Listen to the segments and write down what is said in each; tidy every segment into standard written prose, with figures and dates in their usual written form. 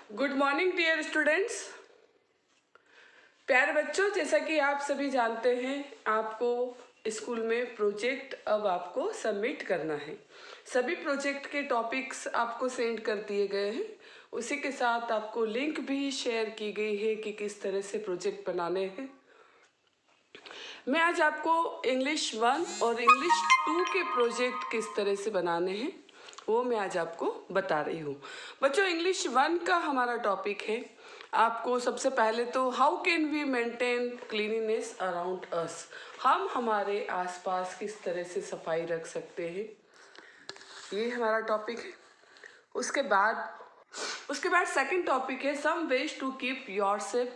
Good morning dear students. प्यारे बच्चों, जैसा कि आप सभी जानते हैं आपको स्कूल में प्रोजेक्ट अब आपको सबमिट करना है। सभी प्रोजेक्ट के टॉपिक्स आपको सेंड कर दिए गए हैं। उसी के साथ आपको लिंक भी शेयर की गई है कि किस तरह से प्रोजेक्ट बनाने हैं। मैं आज आपको इंग्लिश 1 और इंग्लिश 2 के प्रोजेक्ट किस तरह से बनाने हैं वो मैं आज आपको बता रही हूँ। बच्चों, इंग्लिश 1 का हमारा टॉपिक है। आपको सबसे पहले तो how can we maintain cleanliness around us, हम हमारे आसपास किस तरह से सफाई रख सकते हैं, ये हमारा टॉपिक है। उसके बाद सेकंड टॉपिक है some ways to keep yourself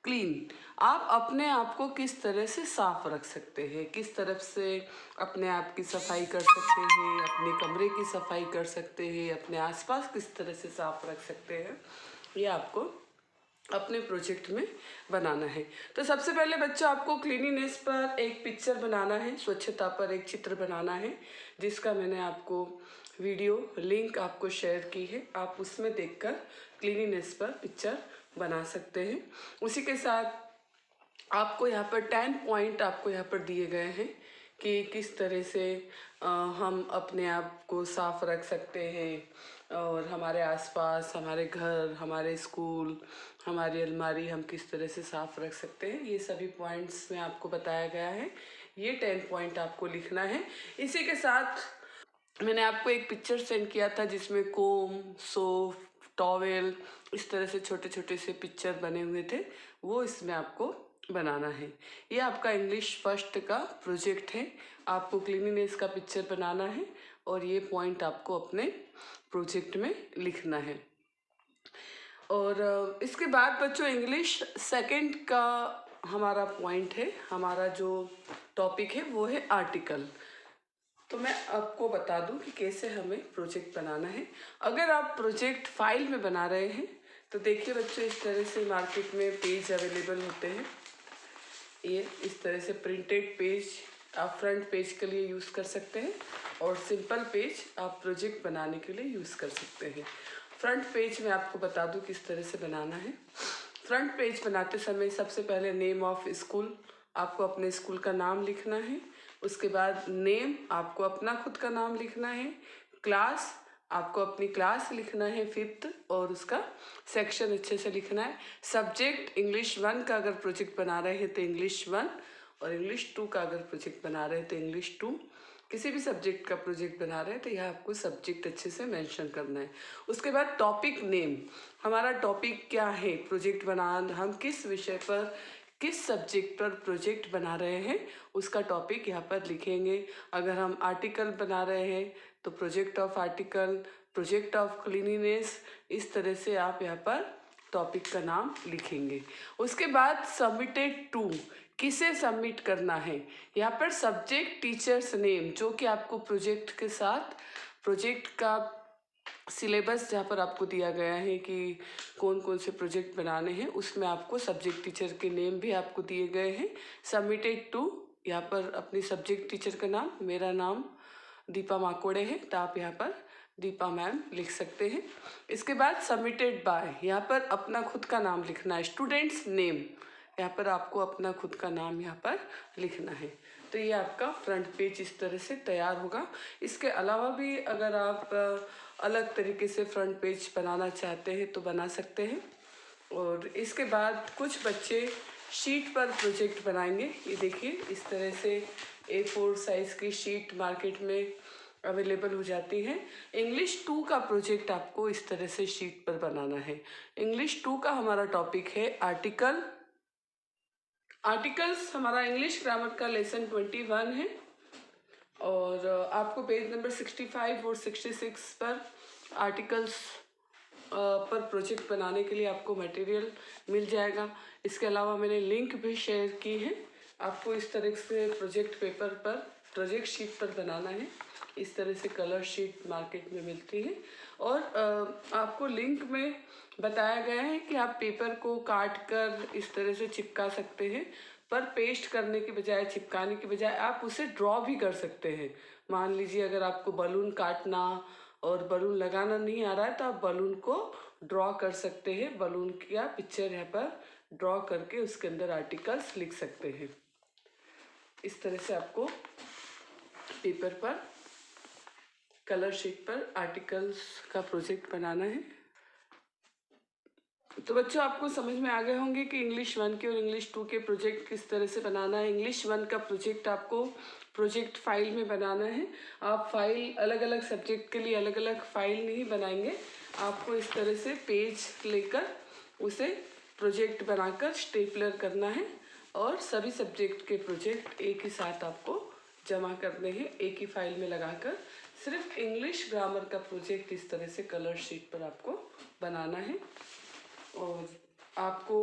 clean, आप अपने आप को किस तरह से साफ रख सकते हैं, किस तरफ से अपने आप की सफाई कर सकते हैं, अपने कमरे की सफाई कर सकते हैं, अपने आसपास किस तरह से साफ रख सकते हैं, ये आपको अपने प्रोजेक्ट में बनाना है। तो सबसे पहले बच्चों आपको क्लीनिनेस पर एक पिक्चर बनाना है, स्वच्छता पर एक चित्र बनाना है, जिसका मैंने आपको वीडियो लिंक आपको शेयर की है। आप उसमें देखकर क्लीनिनेस पर पिक्चर बना सकते हैं। उसी के साथ आपको यहाँ पर 10 पॉइंट आपको यहाँ पर दिए गए हैं कि किस तरह से हम अपने आप को साफ रख सकते हैं और हमारे आसपास, हमारे घर, हमारे स्कूल, हमारी अलमारी हम किस तरह से साफ रख सकते हैं। ये सभी पॉइंट्स में आपको बताया गया है। ये 10 पॉइंट आपको लिखना है। इसी के साथ मैंने आपको एक पिक्चर सेंड किया था जिसमें कोम, सोप, टॉवेल, इस तरह से छोटे छोटे से पिक्चर बने हुए थे, वो इसमें आपको बनाना है। ये आपका इंग्लिश फर्स्ट का प्रोजेक्ट है। आपको क्लीनिनेस का पिक्चर बनाना है और ये पॉइंट आपको अपने प्रोजेक्ट में लिखना है। और इसके बाद बच्चों इंग्लिश सेकंड का हमारा पॉइंट है, हमारा जो टॉपिक है वो है आर्टिकल। तो मैं आपको बता दूं कि कैसे हमें प्रोजेक्ट बनाना है। अगर आप प्रोजेक्ट फाइल में बना रहे हैं तो देखिए बच्चों, इस तरह से मार्केट में पेज अवेलेबल होते हैं। ये इस तरह से प्रिंटेड पेज आप फ्रंट पेज के लिए यूज़ कर सकते हैं और सिंपल पेज आप प्रोजेक्ट बनाने के लिए यूज़ कर सकते हैं। फ्रंट पेज में आपको बता दूं किस तरह से बनाना है। फ्रंट पेज बनाते समय सबसे पहले नेम ऑफ स्कूल, आपको अपने स्कूल का नाम लिखना है। उसके बाद नेम, आपको अपना खुद का नाम लिखना है। क्लास, आपको अपनी क्लास लिखना है 5th और उसका सेक्शन अच्छे से लिखना है। सब्जेक्ट, इंग्लिश 1 का अगर प्रोजेक्ट बना रहे हैं तो इंग्लिश 1 और इंग्लिश 2 का अगर प्रोजेक्ट बना रहे हैं तो इंग्लिश 2। किसी भी सब्जेक्ट का प्रोजेक्ट बना रहे हैं तो यह आपको सब्जेक्ट अच्छे से मेंशन करना है। उसके बाद टॉपिक नेम, हमारा टॉपिक क्या है, प्रोजेक्ट हम किस विषय पर, किस सब्जेक्ट पर प्रोजेक्ट बना रहे हैं उसका टॉपिक यहाँ पर लिखेंगे। अगर हम आर्टिकल बना रहे हैं तो project of article, project of cleanliness, इस तरह से आप यहाँ पर टॉपिक का नाम लिखेंगे। उसके बाद सबमिटेड टू, किसे सबमिट करना है, यहाँ पर सब्जेक्ट टीचर्स नेम, जो कि आपको प्रोजेक्ट के साथ प्रोजेक्ट का सिलेबस जहाँ पर आपको दिया गया है कि कौन कौन से प्रोजेक्ट बनाने हैं, उसमें आपको सब्जेक्ट टीचर के नेम भी आपको दिए गए हैं। सबमिटेड टू, यहाँ पर अपनी सब्जेक्ट टीचर का नाम, मेरा नाम दीपा माकोड़े है तो आप यहाँ पर दीपा मैम लिख सकते हैं। इसके बाद सबमिटेड बाय, यहाँ पर अपना खुद का नाम लिखना है। स्टूडेंट्स नेम, यहाँ पर आपको अपना खुद का नाम यहाँ पर लिखना है। तो ये आपका फ्रंट पेज इस तरह से तैयार होगा। इसके अलावा भी अगर आप अलग तरीके से फ्रंट पेज बनाना चाहते हैं तो बना सकते हैं। और इसके बाद कुछ बच्चे शीट पर प्रोजेक्ट बनाएंगे। ये देखिए इस तरह से A4 साइज़ की शीट मार्केट में अवेलेबल हो जाती है। इंग्लिश 2 का प्रोजेक्ट आपको इस तरह से शीट पर बनाना है। इंग्लिश 2 का हमारा टॉपिक है आर्टिकल। आर्टिकल्स हमारा इंग्लिश ग्रामर का लेसन 21 है और आपको पेज नंबर 65 और 66 पर आर्टिकल्स पर प्रोजेक्ट बनाने के लिए आपको मटेरियल मिल जाएगा। इसके अलावा मैंने लिंक भी शेयर की है। आपको इस तरह से प्रोजेक्ट पेपर पर, प्रोजेक्ट शीट पर बनाना है। इस तरह से कलर शीट मार्केट में मिलती है और आपको लिंक में बताया गया है कि आप पेपर को काट कर इस तरह से चिपका सकते हैं, पर पेस्ट करने के बजाय, चिपकाने के बजाय आप उसे ड्रॉ भी कर सकते हैं। मान लीजिए अगर आपको बलून काटना और बलून लगाना नहीं आ रहा है तो आप बलून को ड्रॉ कर सकते हैं। बलून का पिक्चर यहाँ पर ड्रॉ करके उसके अंदर आर्टिकल्स लिख सकते हैं। इस तरह से आपको पेपर पर, कलर शीट पर आर्टिकल्स का प्रोजेक्ट बनाना है। तो बच्चों आपको समझ में आ गए होंगे कि इंग्लिश 1 के और इंग्लिश 2 के प्रोजेक्ट किस तरह से बनाना है। इंग्लिश 1 का प्रोजेक्ट आपको प्रोजेक्ट फाइल में बनाना है। आप फाइल अलग अलग सब्जेक्ट के लिए अलग अलग फाइल नहीं बनाएंगे, आपको इस तरह से पेज लेकर उसे प्रोजेक्ट बनाकर स्टेपलर करना है और सभी सब्जेक्ट के प्रोजेक्ट एक ही साथ आपको जमा करने हैं एक ही फाइल में लगाकर। सिर्फ इंग्लिश ग्रामर का प्रोजेक्ट इस तरह से कलर शीट पर आपको बनाना है। और आपको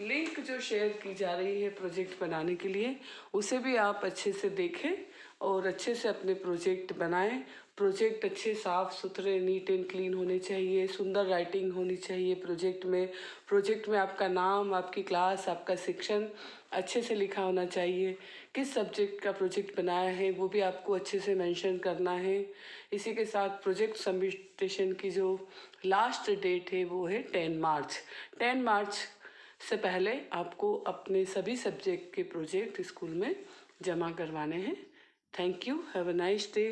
लिंक जो शेयर की जा रही है प्रोजेक्ट बनाने के लिए, उसे भी आप अच्छे से देखें और अच्छे से अपने प्रोजेक्ट बनाएं। प्रोजेक्ट अच्छे साफ़ सुथरे नीट एंड क्लीन होने चाहिए, सुंदर राइटिंग होनी चाहिए प्रोजेक्ट में। प्रोजेक्ट में आपका नाम, आपकी क्लास, आपका सेक्शन अच्छे से लिखा होना चाहिए। किस सब्जेक्ट का प्रोजेक्ट बनाया है वो भी आपको अच्छे से मेंशन करना है। इसी के साथ प्रोजेक्ट सबमिशन की जो लास्ट डेट है वो है 10 मार्च। 10 मार्च से पहले आपको अपने सभी सब्जेक्ट के प्रोजेक्ट स्कूल में जमा करवाने हैं। Thank you, have a nice day.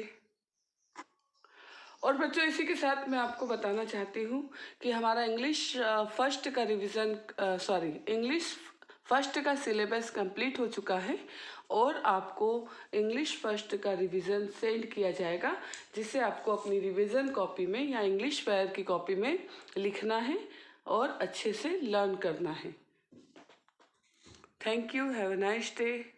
और बच्चों इसी के साथ मैं आपको बताना चाहती हूँ कि हमारा इंग्लिश फर्स्ट का रिवीजन इंग्लिश फर्स्ट का सिलेबस कंप्लीट हो चुका है और आपको इंग्लिश फर्स्ट का रिवीजन सेंड किया जाएगा, जिसे आपको अपनी रिवीजन कॉपी में या इंग्लिश फेयर की कॉपी में लिखना है और अच्छे से लर्न करना है। Thank you, have a nice day.